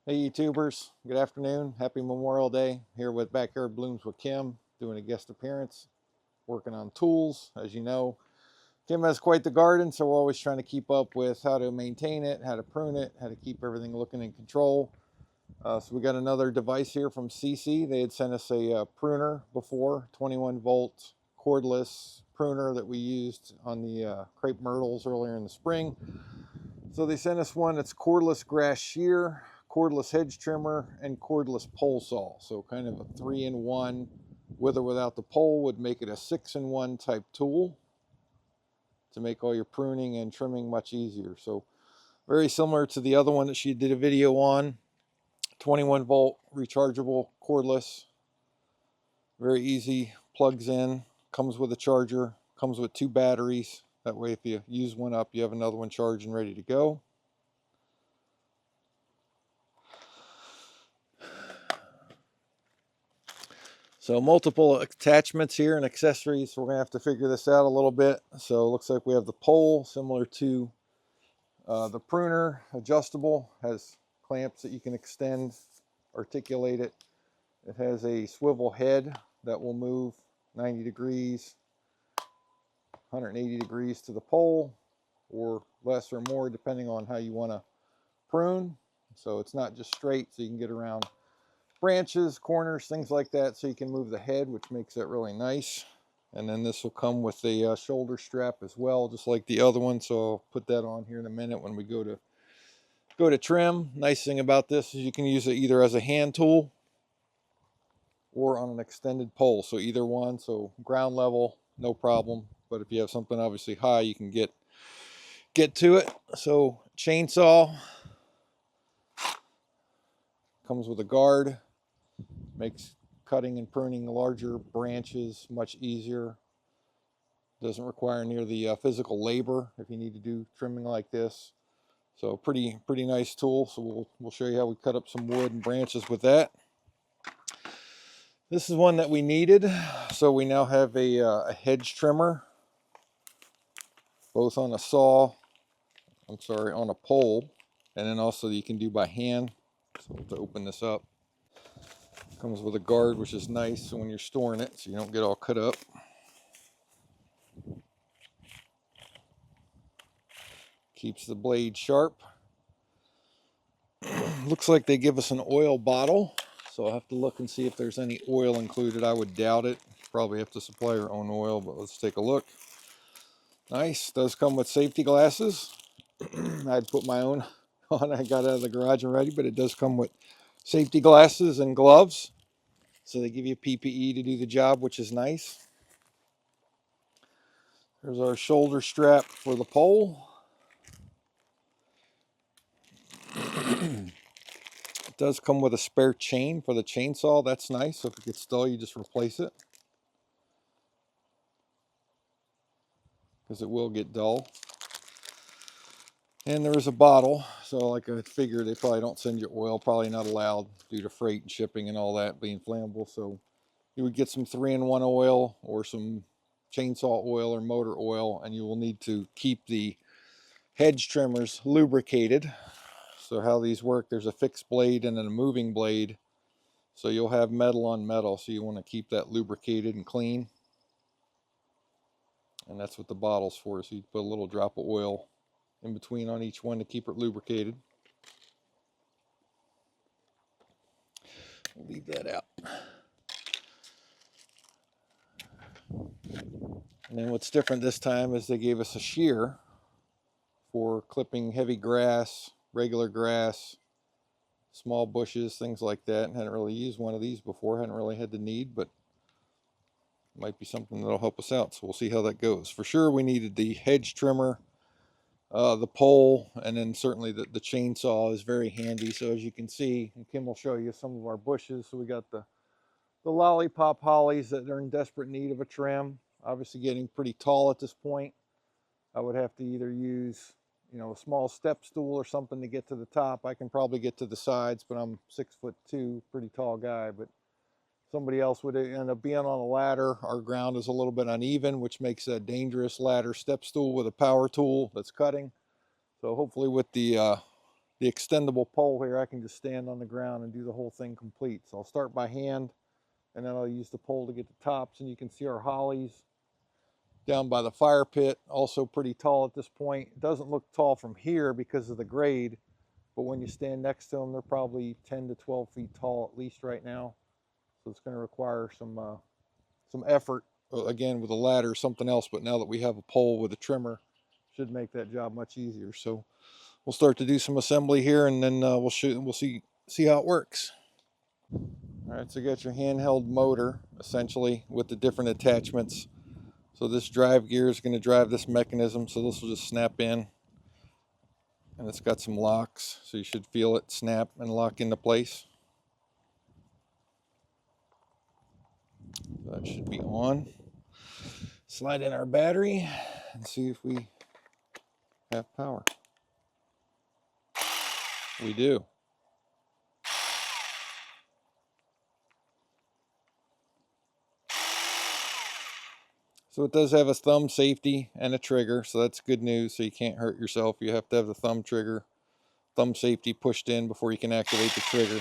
Hey YouTubers, good afternoon. Happy Memorial Day. Here with Backyard Blooms with Kim, doing a guest appearance, working on tools. As you know, Kim has quite the garden, so we're always trying to keep up with how to maintain it, how to prune it, how to keep everything looking in control. So we got another device here from SeeSii. They had sent us a pruner before, 21-volt cordless pruner that we used on the crepe myrtles earlier in the spring. So they sent us one that's cordless grass shear, cordless hedge trimmer, and cordless pole saw. So kind of a 3-in-1, with or without the pole would make it a 6-in-1 type tool to make all your pruning and trimming much easier. So very similar to the other one that she did a video on, 21-volt rechargeable cordless, very easy, plugs in, comes with a charger, comes with 2 batteries. That way if you use one up, you have another one charged and ready to go. So multiple attachments here and accessories. We're going to have to figure this out a little bit. So it looks like we have the pole, similar to the pruner, adjustable, has clamps that you can extend, articulate it. It has a swivel head that will move 90 degrees, 180 degrees to the pole, or less or more depending on how you want to prune. So it's not just straight, so you can get around branches, corners, things like that, so you can move the head, which makes it really nice. And then this will come with a shoulder strap as well, just like the other one. So I'll put that on here in a minute when we go to trim. Nice thing about this is you can use it either as a hand tool or on an extended pole. So either one. So ground level, no problem. But if you have something obviously high, you can get to it. So chainsaw comes with a guard. Makes cutting and pruning larger branches much easier. Doesn't require near the physical labor if you need to do trimming like this. So pretty nice tool. So we'll show you how we cut up some wood and branches with that. This is one that we needed. So we now have a hedge trimmer, both on a saw, on a pole, and then also you can do by hand. So to open this up, comes with a guard, which is nice so when you're storing it, so you don't get all cut up. Keeps the blade sharp. Looks like they give us an oil bottle, so I'll have to look and see if there's any oil included. I would doubt it. Probably have to supply your own oil, but let's take a look. Nice. Does come with safety glasses. I'd put my own on. I got out of the garage already, but it does come with safety glasses and gloves. So they give you PPE to do the job, which is nice. There's our shoulder strap for the pole. It does come with a spare chain for the chainsaw. That's nice. So if it gets dull, you just replace it, because it will get dull. And there is a bottle. So like I figure they probably don't send you oil, probably not allowed due to freight and shipping and all that being flammable. So you would get some 3-in-1 oil or some chainsaw oil or motor oil, and you will need to keep the hedge trimmers lubricated. So how these work, there's a fixed blade and then a moving blade. So you'll have metal on metal, so you want to keep that lubricated and clean. And that's what the bottle's for. So you put a little drop of oil in between on each one to keep it lubricated. We'll leave that out. And then what's different this time is they gave us a shear for clipping heavy grass, regular grass, small bushes, things like that. Hadn't really used one of these before, hadn't really had the need, but it might be something that'll help us out. So we'll see how that goes. For sure we needed the hedge trimmer, the pole, and then certainly the chainsaw is very handy. So as you can see, and Kim will show you some of our bushes. So we got the lollipop hollies that are in desperate need of a trim. Obviously getting pretty tall at this point. I would have to either use, a small step stool or something to get to the top. I can probably get to the sides, but I'm 6'2", pretty tall guy. But somebody else would end up being on a ladder. Our ground is a little bit uneven, which makes a dangerous ladder step stool with a power tool that's cutting. So hopefully with the the extendable pole here, I can just stand on the ground and do the whole thing complete. So I'll start by hand, and then I'll use the pole to get the tops. And you can see our hollies down by the fire pit, also pretty tall at this point. It doesn't look tall from here because of the grade, but when you stand next to them, they're probably 10 to 12 feet tall at least right now. So it's going to require some effort, again, with a ladder or something else, but now that we have a pole with a trimmer, should make that job much easier. So we'll start to do some assembly here, and then we'll see how it works. All right, so you got your handheld motor essentially with the different attachments. So this drive gear is going to drive this mechanism, so this will just snap in, and it's got some locks, so you should feel it snap and lock into place. That should be on. Slide in our battery and see if we have power. We do. So it does have a thumb safety and a trigger, so that's good news. So you can't hurt yourself. You have to have the thumb safety pushed in before you can activate the trigger.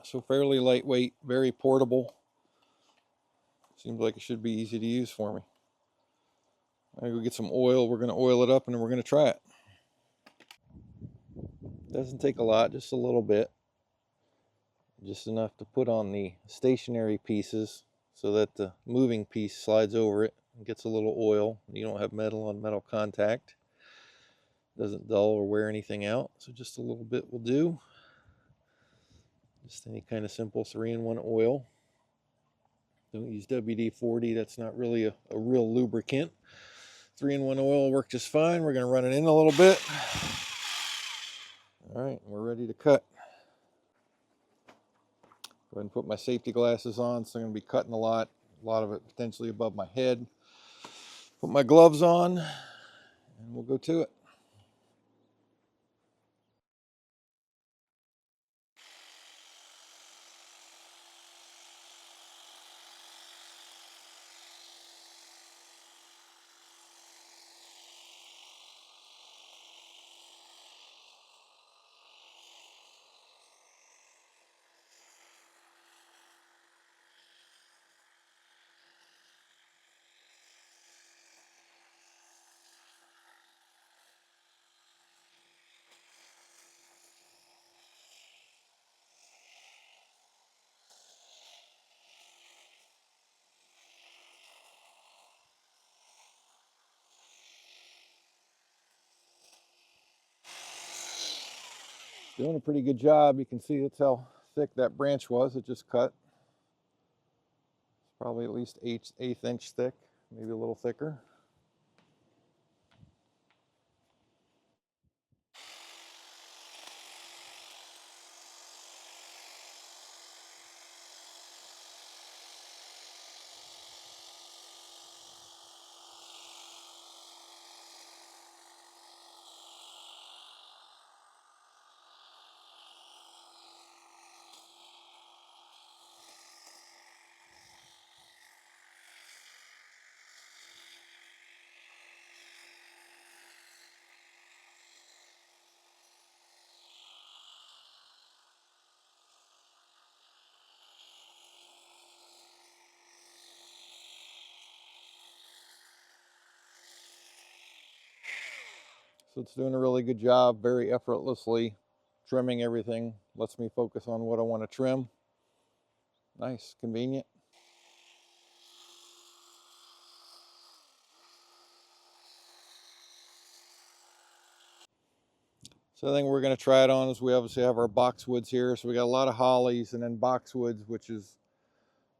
So fairly lightweight, very portable. Seems like it should be easy to use for me. I'm gonna go get some oil. We're gonna oil it up and then we're gonna try it. Doesn't take a lot, just a little bit. Just enough to put on the stationary pieces so that the moving piece slides over it and gets a little oil. You don't have metal on metal contact. Doesn't dull or wear anything out. So just a little bit will do. Just any kind of simple 3-in-1 oil. Don't use WD-40. That's not really a real lubricant. 3-in-1 oil will work just fine. We're going to run it in a little bit. All right, we're ready to cut. Go ahead and put my safety glasses on, so I'm going to be cutting a lot of it potentially above my head. Put my gloves on, and we'll go to it. Doing a pretty good job. You can see that's how thick that branch was. It just cut. It's probably at least 1/8 inch thick, maybe a little thicker. So it's doing a really good job, very effortlessly trimming everything. Lets me focus on what I want to trim. Nice, convenient. So the thing we're going to try it on is we obviously have our boxwoods here. So we got a lot of hollies and then boxwoods, which is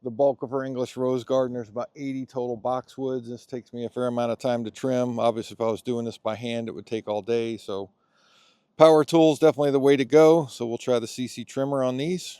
the bulk of our English rose garden. There's about 80 total boxwoods. This takes me a fair amount of time to trim. Obviously, if I was doing this by hand, it would take all day. So power tool is definitely the way to go. So we'll try the SeeSii trimmer on these.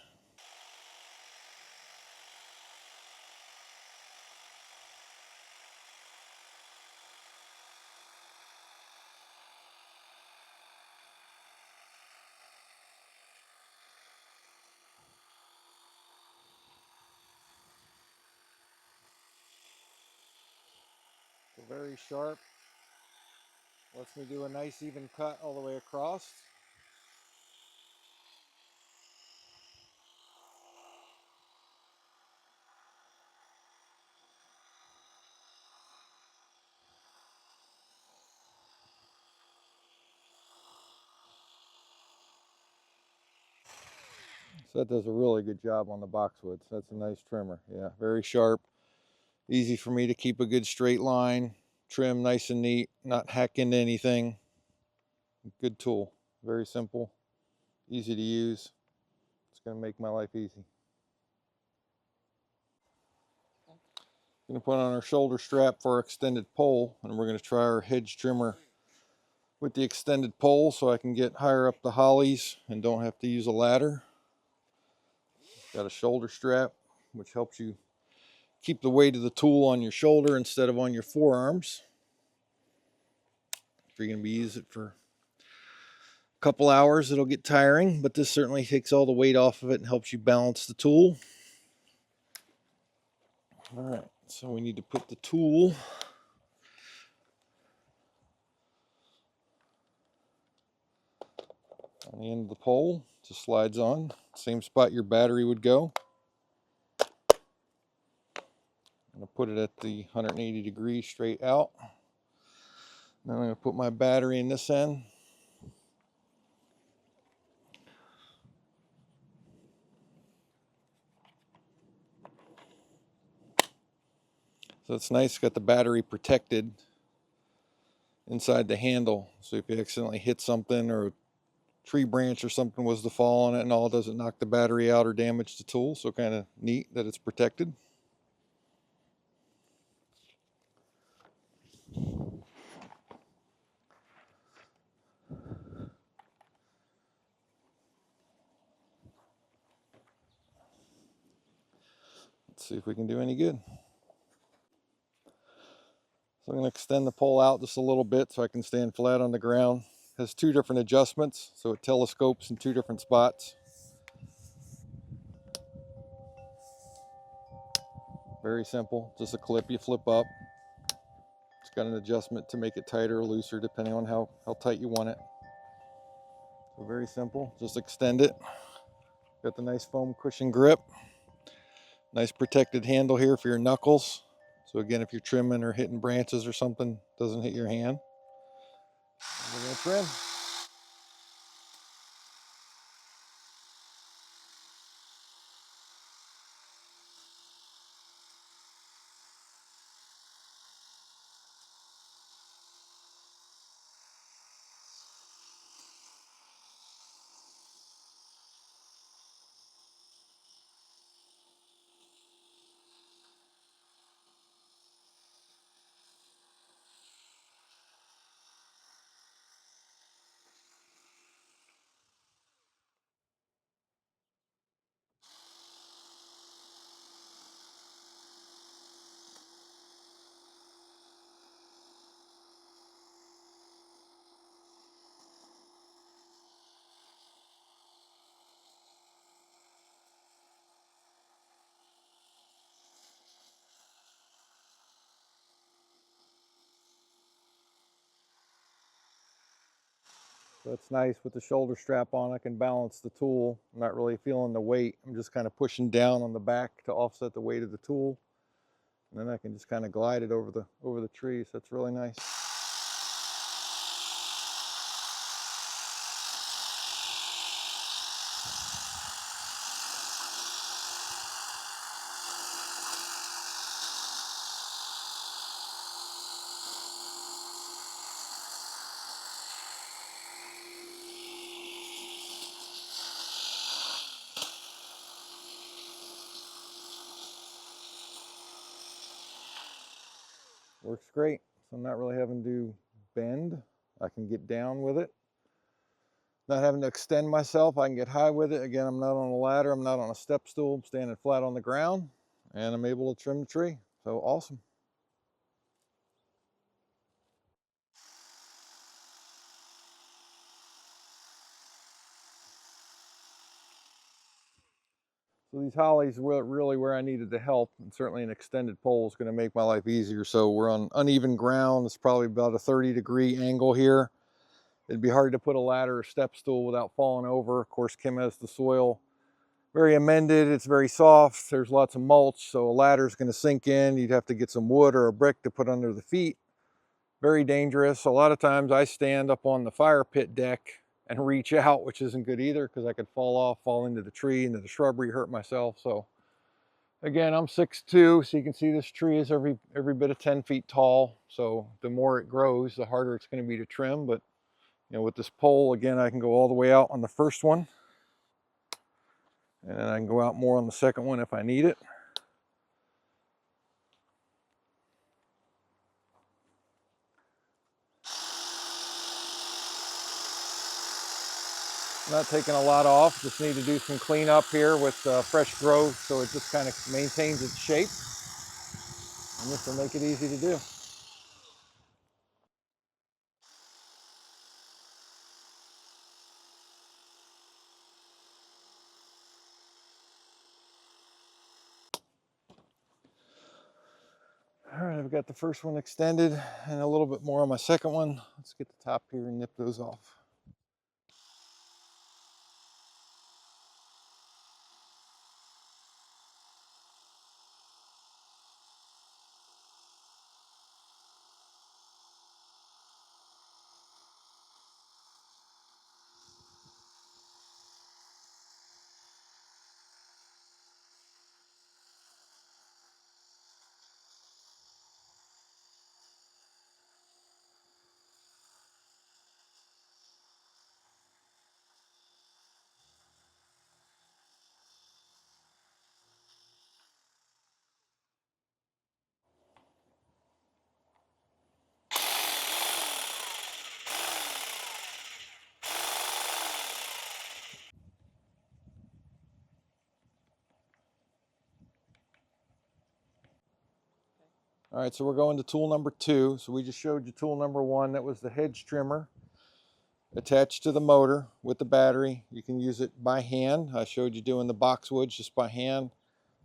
So very sharp. Lets me do a nice even cut all the way across. So that does a really good job on the boxwood. So that's a nice trimmer. Yeah, very sharp. Easy for me to keep a good straight line. Trim nice and neat, not hack into anything. Good tool. Very simple, easy to use. It's going to make my life easy. Going to put on our shoulder strap for our extended pole, and we're going to try our hedge trimmer with the extended pole so I can get higher up the hollies and don't have to use a ladder. Got a shoulder strap, which helps you keep the weight of the tool on your shoulder instead of on your forearms. If you're going to be using it for a couple hours, it'll get tiring, but this certainly takes all the weight off of it and helps you balance the tool. All right, so we need to put the tool on the end of the pole. Just slides on, same spot your battery would go. I'm going to put it at the 180 degrees straight out. Then I'm going to put my battery in this end. So it's nice, got the battery protected inside the handle. So if you accidentally hit something or a tree branch or something was to fall on it and all, it doesn't knock the battery out or damage the tool. So kind of neat that it's protected. Let's see if we can do any good. So I'm going to extend the pole out just a little bit so I can stand flat on the ground. It has two different adjustments, so it telescopes in two different spots. Very simple, just a clip you flip up. It's got an adjustment to make it tighter or looser depending on how tight you want it. So very simple, just extend it. Got the nice foam cushion grip. Nice protected handle here for your knuckles. So again, if you're trimming or hitting branches or something, it doesn't hit your hand. We're gonna trim. So it's nice with the shoulder strap on, I can balance the tool. I'm not really feeling the weight. I'm just kind of pushing down on the back to offset the weight of the tool. And then I can just kind of glide it over the tree. So it's really nice. Works great. So I'm not really having to bend. I can get down with it. Not having to extend myself. I can get high with it. Again, I'm not on a ladder. I'm not on a step stool. I'm standing flat on the ground and I'm able to trim the tree. So awesome. So these hollies were really where I needed the help, and certainly an extended pole is going to make my life easier. So we're on uneven ground. It's probably about a 30-degree angle here. It'd be hard to put a ladder or step stool without falling over. Of course, Kim has the soil very amended. It's very soft. There's lots of mulch, so a ladder is going to sink in. You'd have to get some wood or a brick to put under the feet. Very dangerous. A lot of times I stand up on the fire pit deck and reach out, which isn't good either because I could fall off, fall into the tree, into the shrubbery, hurt myself. So again, I'm 6'2", so you can see this tree is every bit of 10 feet tall. So the more it grows, the harder it's going to be to trim. But you know, with this pole, again, I can go all the way out on the first one, and then I can go out more on the second one if I need it. Not taking a lot off, just need to do some cleanup here with fresh growth so it just kind of maintains its shape. And this will make it easy to do. All right, I've got the first one extended and a little bit more on my second one. Let's get the top here and nip those off. All right, so we're going to tool number 2. So we just showed you tool number 1. That was the hedge trimmer attached to the motor with the battery. You can use it by hand. I showed you doing the boxwoods just by hand.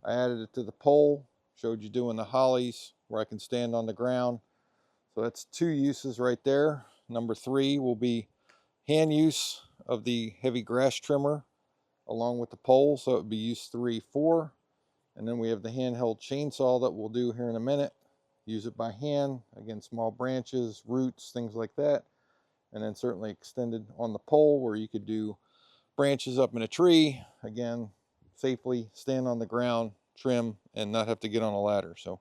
I added it to the pole, showed you doing the hollies where I can stand on the ground. So that's 2 uses right there. Number 3 will be hand use of the heavy grass trimmer along with the pole. So it would be use 3, 4. And then we have the handheld chainsaw that we'll do here in a minute. Use it by hand, again, small branches, roots, things like that. And then certainly extended on the pole where you could do branches up in a tree, again, safely stand on the ground, trim, and not have to get on a ladder. So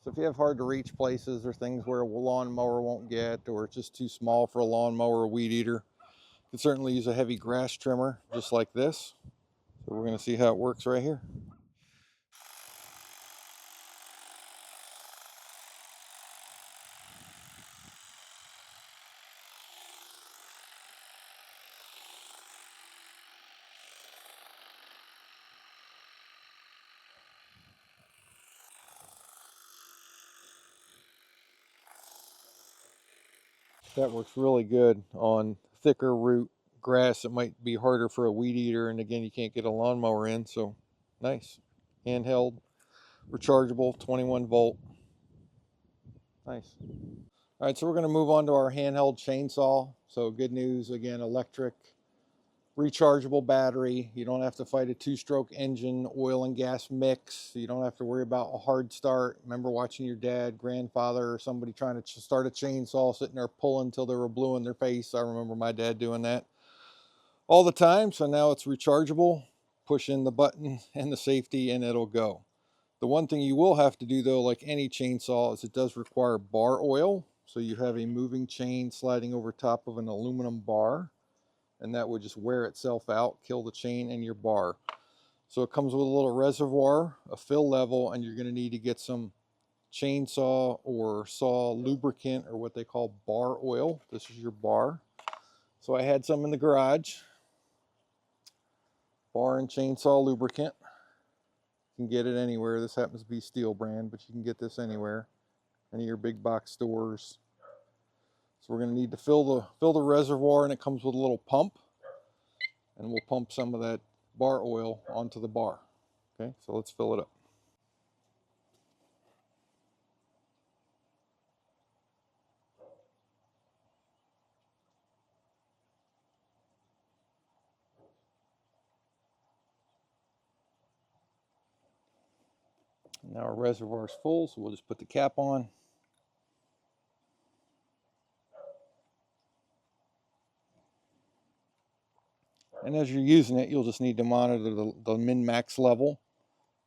if you have hard to reach places or things where a lawnmower won't get, or it's just too small for a lawnmower or weed eater, you can certainly use a heavy grass trimmer just like this. So we're going to see how it works right here. That works really good on thicker root grass. It might be harder for a weed eater, and again, you can't get a lawnmower in, so nice. Handheld, rechargeable, 21 volt. Nice. All right, so we're going to move on to our handheld chainsaw. So good news, again, electric, rechargeable battery. You don't have to fight a 2-stroke engine, oil and gas mix. You don't have to worry about a hard start. Remember watching your dad, grandfather, or somebody trying to start a chainsaw, sitting there pulling until they were blue in their face. I remember my dad doing that all the time. So now it's rechargeable. Push in the button and the safety and it'll go. The one thing you will have to do though, like any chainsaw, is it does require bar oil. So you have a moving chain sliding over top of an aluminum bar, and that would just wear itself out, kill the chain and your bar. So it comes with a little reservoir, a fill level, and you're going to need to get some chainsaw or saw lubricant, or what they call bar oil. This is your bar. So I had some in the garage. Bar and chainsaw lubricant. You can get it anywhere. This happens to be Steel brand, but you can get this anywhere. any of your big box stores. So we're going to need to fill the reservoir, and it comes with a little pump, and we'll pump some of that bar oil onto the bar. Okay, so let's fill it up. Now our reservoir is full, so we'll just put the cap on. And as you're using it, you'll just need to monitor the min-max level.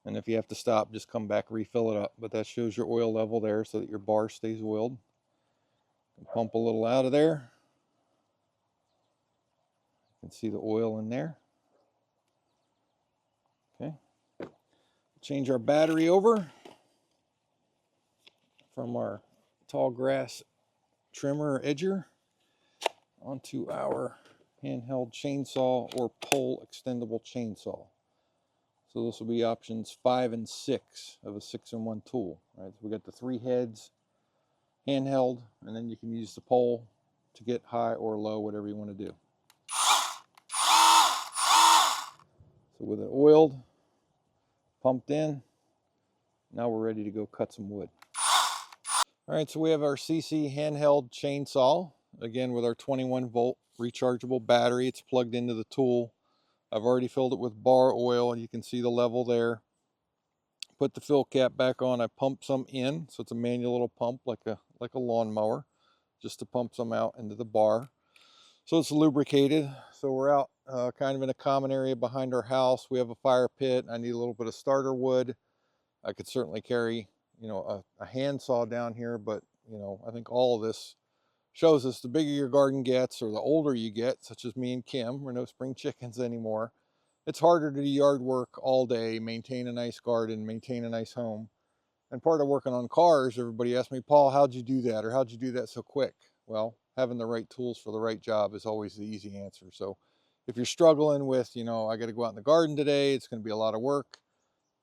And if you have to stop, just come back, refill it up. But that shows your oil level there so that your bar stays oiled. Pump a little out of there. You can see the oil in there. Okay. Change our battery over from our tall grass trimmer or edger onto our handheld chainsaw or pole extendable chainsaw. So this will be options 5 and 6 of a 6-in-1 tool. Right? So we got the 3 heads, handheld, and then you can use the pole to get high or low, whatever you want to do. So with it oiled, pumped in, now we're ready to go cut some wood. All right, so we have our SeeSii handheld chainsaw, again with our 21-volt rechargeable battery. It's plugged into the tool. I've already filled it with bar oil, and you can see the level there. Put the fill cap back on. I pumped some in, so it's a manual little pump like a lawnmower, just to pump some out into the bar. So it's lubricated. So we're out kind of in a common area behind our house. We have a fire pit. I need a little bit of starter wood. I could certainly carry, you know, a hand saw down here, but you know, I think all of this shows us the bigger your garden gets, or the older you get, such as me and Kim, we're no spring chickens anymore. It's harder to do yard work all day, maintain a nice garden, maintain a nice home. And part of working on cars, everybody asks me, Paul, how'd you do that? Or how'd you do that so quick? Well, having the right tools for the right job is always the easy answer. So if you're struggling with, you know, I got to go out in the garden today, it's going to be a lot of work.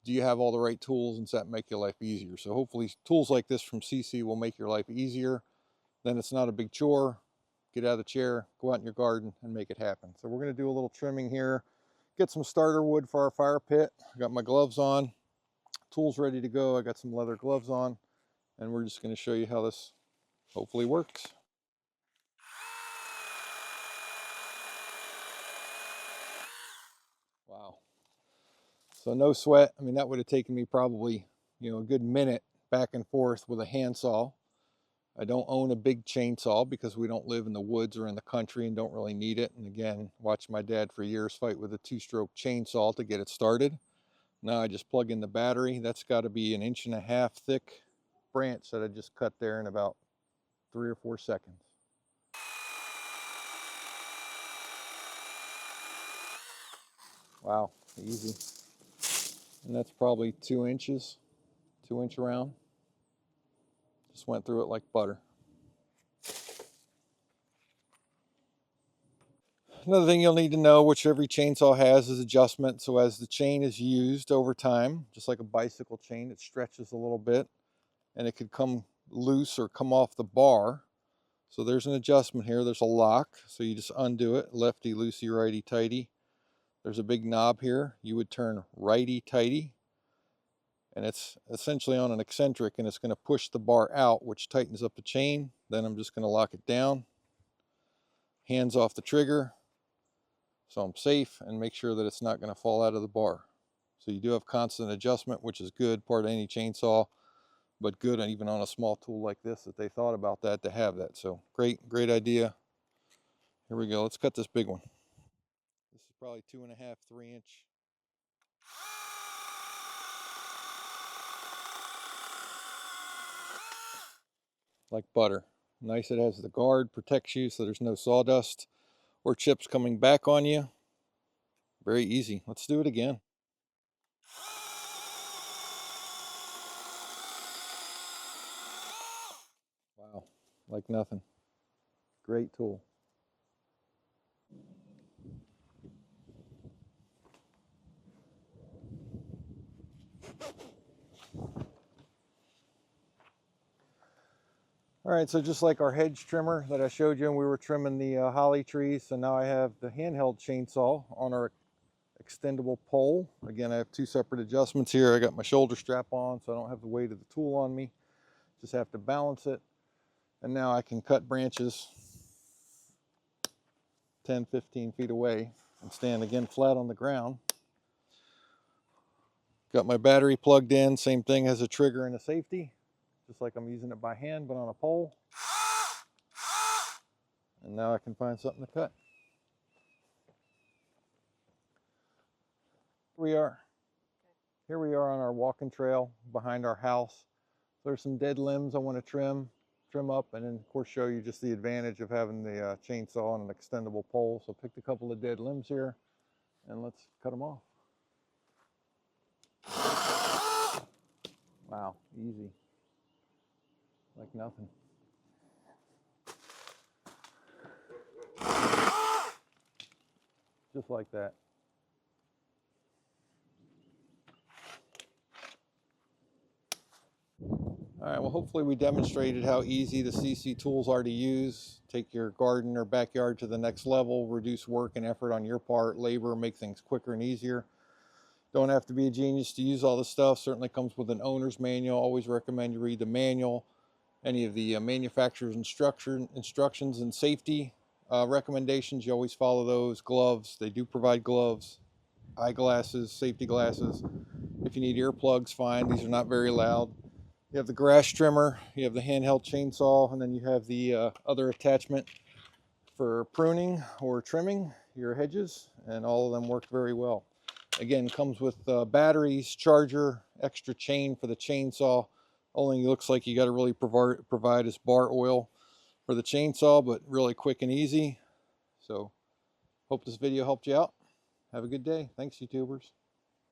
Do you have all the right tools, and does that make your life easier? So hopefully tools like this from SeeSii will make your life easier. Then it's not a big chore. Get out of the chair, go out in your garden, and make it happen. So we're going to do a little trimming here. Get some starter wood for our fire pit. I got my gloves on, tools ready to go. I got some leather gloves on, and we're just going to show you how this hopefully works. Wow. So no sweat. I mean, that would have taken me probably, you know, a good minute back and forth with a handsaw. I don't own a big chainsaw because we don't live in the woods or in the country and don't really need it. And again, watched my dad for years fight with a 2-stroke chainsaw to get it started. Now I just plug in the battery. That's got to be an 1.5 inch thick branch that I just cut there in about 3 or 4 seconds. Wow, easy. And that's probably 2 inches, 2-inch around. Just went through it like butter. Another thing you'll need to know, which every chainsaw has, is adjustment. So as the chain is used over time, just like a bicycle chain, it stretches a little bit and it could come loose or come off the bar. So there's an adjustment here. There's a lock. So you just undo it, lefty, loosey, righty, tighty. There's a big knob here. You would turn righty, tighty. And it's essentially on an eccentric, and it's going to push the bar out, which tightens up the chain. Then I'm just going to lock it down. Hands off the trigger. So I'm safe, and make sure that it's not going to fall out of the bar. So you do have constant adjustment, which is good, part of any chainsaw, but good even on a small tool like this that they thought about that to have that. So great idea. Here we go. Let's cut this big one. This is probably 2.5, 3 inch. Like butter. Nice, it has the guard, protects you so there's no sawdust or chips coming back on you. Very easy. Let's do it again. Wow, like nothing. Great tool. All right, so just like our hedge trimmer that I showed you, and we were trimming the holly trees, so now I have the handheld chainsaw on our extendable pole. Again, I have two separate adjustments here. I got my shoulder strap on, so I don't have the weight of the tool on me. Just have to balance it. And now I can cut branches 10, 15 feet away and stand again flat on the ground. Got my battery plugged in, same thing, has a trigger and a safety, just like I'm using it by hand, but on a pole. And now I can find something to cut. Here we are on our walking trail behind our house. There's some dead limbs I want to trim up, and then of course show you just the advantage of having the chainsaw and an extendable pole. So I picked a couple of dead limbs here, and let's cut them off. Wow, easy, like nothing. Just like that. All right, well, hopefully we demonstrated how easy the SeeSii tools are to use. Take your garden or backyard to the next level, reduce work and effort on your part, labor, make things quicker and easier. Don't have to be a genius to use all this stuff. Certainly comes with an owner's manual. Always recommend you read the manual. Any of the manufacturer's instructions and safety recommendations, you always follow those. Gloves, they do provide gloves. Eyeglasses, safety glasses. If you need earplugs, fine. These are not very loud. You have the grass trimmer, you have the handheld chainsaw, and then you have the other attachment for pruning or trimming your hedges, and all of them work very well. Again, comes with batteries, charger, extra chain for the chainsaw. Only looks like you got to really provide is bar oil for the chainsaw, but really quick and easy. So, hope this video helped you out. Have a good day. Thanks, YouTubers.